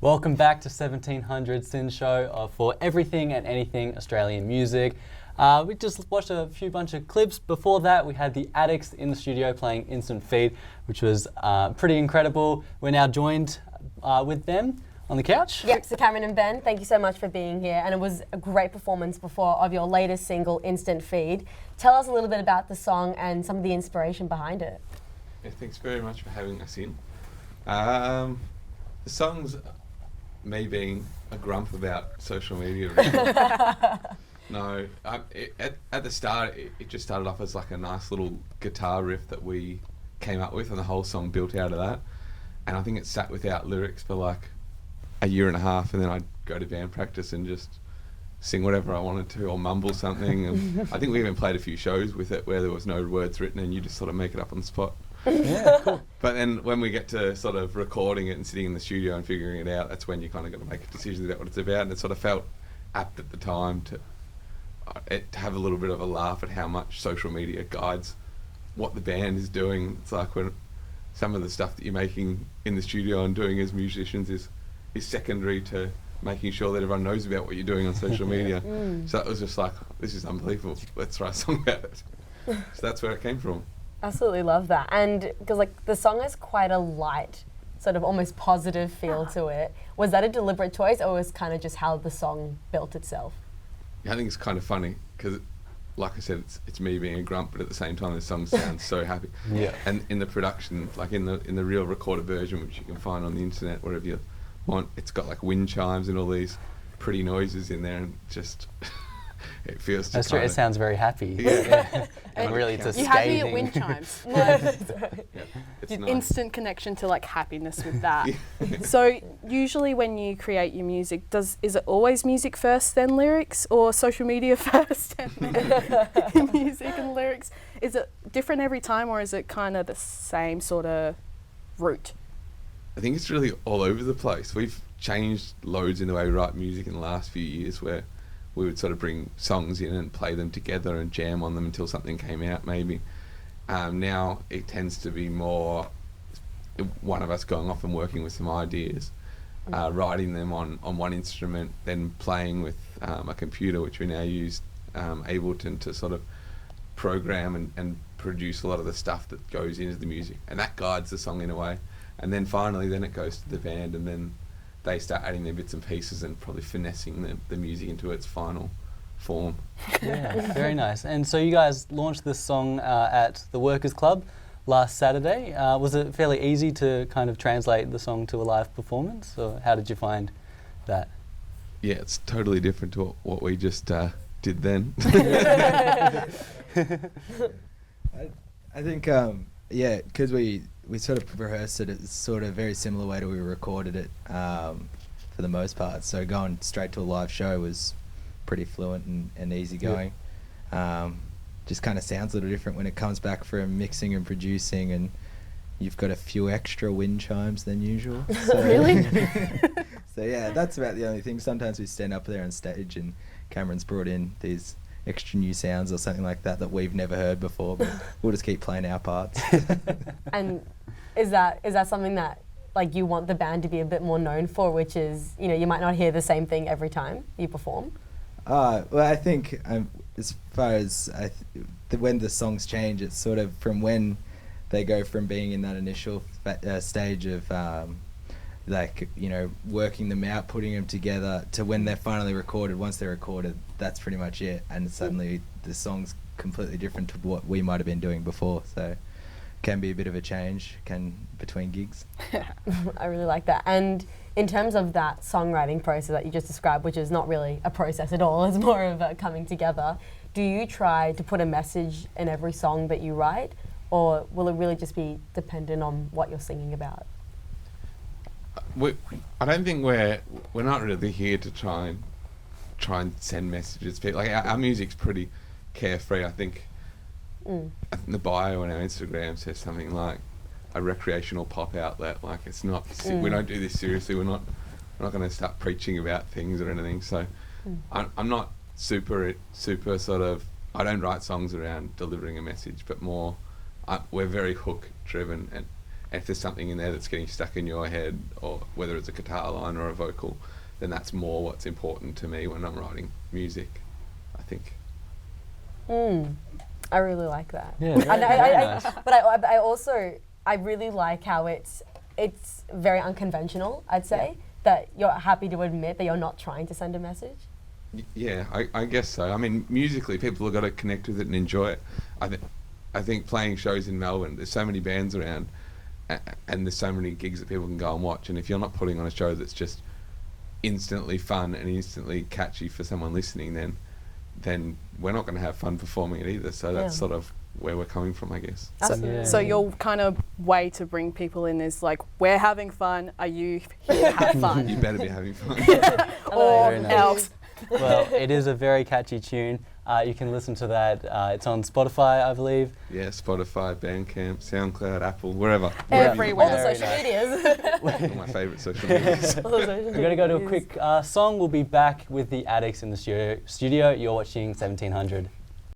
Welcome back to 1700 Sin Show for everything and anything Australian music. We just watched a bunch of clips. Before that, we had the Addicts in the studio playing Instant Feed, which was pretty incredible. We're now joined with them on the couch. Yep, so Cameron and Ben, thank you so much for being here. And it was a great performance before of your latest single, Instant Feed. Tell us a little bit about the song and some of the inspiration behind it. Yeah, thanks very much for having us in. The song's me being a grump about social media. Really. No, at the start, it just started off as like a nice little guitar riff that we came up with, and the whole song built out of that. And I think it sat without lyrics for like a year and a half, and then I'd go to band practice and just sing whatever I wanted to or mumble something. And I think we even played a few shows with it where there was no words written and you just sort of make it up on the spot. Yeah, cool. But then when we get to sort of recording it and sitting in the studio and figuring it out, that's when you kind of got to make a decision about what it's about. And it sort of felt apt at the time to have a little bit of a laugh at how much social media guides what the band is doing. It's like when some of the stuff that you're making in the studio and doing as musicians is secondary to making sure that everyone knows about what you're doing on social media. So that was just like, this is unbelievable. Let's write a song about it. So that's where it came from. Absolutely love that. And because like the song has quite a light, sort of almost positive feel to it. Was that a deliberate choice, or was kind of just how the song built itself? Yeah, I think it's kind of funny because, like I said, it's me being a grump, but at the same time the song sounds so happy. Yeah. And in the production, like in the real recorded version, which you can find on the internet wherever you want, it's got like wind chimes and all these pretty noises in there, and just it feels. That's true. It sounds very happy. Yeah. And really, it's a You had me scathing. at wind chimes. It's Did nice. instant connection to like happiness with that. So usually when you create your music, is it always music first then lyrics, or social media first and then music and lyrics? Is it different every time, or is it kind of the same sort of route? I think it's really all over the place. We've changed loads in the way we write music in the last few years, where we would sort of bring songs in and play them together and jam on them until something came out maybe. Now it tends to be more one of us going off and working with some ideas, writing them on one instrument, then playing with a computer, which we now use Ableton to sort of program and produce a lot of the stuff that goes into the music, and that guides the song in a way. And then finally then it goes to the band, and then they start adding their bits and pieces and probably finessing the music into its final form. Yeah, very nice. And so you guys launched this song at the Workers Club last Saturday. Was it fairly easy to kind of translate the song to a live performance, or how did you find that? Yeah, it's totally different to what we just did then. I think, because we sort of rehearsed it, it's sort of very similar way to we recorded it for the most part. So going straight to a live show was pretty fluent and easygoing. Just kind of sounds a little different when it comes back from mixing and producing, and you've got a few extra wind chimes than usual. So Really? So yeah, that's about the only thing. Sometimes we stand up there on stage and Cameron's brought in these extra new sounds or something like that we've never heard before, but we'll just keep playing our parts. And is that something that like you want the band to be a bit more known for, which is, you know, you might not hear the same thing every time you perform? Well, I think as far as when the songs change, it's sort of from when they go from being in that initial stage of like, you know, working them out, putting them together, to when they're finally recorded. Once they're recorded, that's pretty much it, and suddenly the song's completely different to what we might have been doing before. So can be a bit of a change between gigs. I really like that. And in terms of that songwriting process that you just described, which is not really a process at all, it's more of a coming together, do you try to put a message in every song that you write, or will it really just be dependent on what you're singing about? I don't think we're not really here to try and send messages. Like our music's pretty carefree. I think the bio on our Instagram says something like a recreational pop outlet. Like it's not. We don't do this seriously. We're not going to start preaching about things or anything. So I'm not super sort of. I don't write songs around delivering a message, but more we're very hook driven, And if there's something in there that's getting stuck in your head, or whether it's a guitar line or a vocal, then that's more what's important to me when I'm writing music, I think. I really like that. Yeah, And very nice. but I also I really like how it's very unconventional. I'd say that you're happy to admit that you're not trying to send a message. Yeah, I guess so. I mean, musically, people have got to connect with it and enjoy it. I think playing shows in Melbourne, there's so many bands around, and there's so many gigs that people can go and watch. And if you're not putting on a show that's just instantly fun and instantly catchy for someone listening, then we're not going to have fun performing it either. So that's sort of where we're coming from, I guess. Absolutely. So your kind of way to bring people in is like, we're having fun. Are you here to have You fun? better be having fun. Or Very nice. else. Well, it is a very catchy tune. You can listen to that. It's on Spotify, I believe. Yeah, Spotify, Bandcamp, SoundCloud, Apple, wherever. Everywhere. All the Very social nice. medias. All my favourite social medias. All the social We're going to go to a medias. quick song. We'll be back with the Addicts in the studio. You're watching 1700.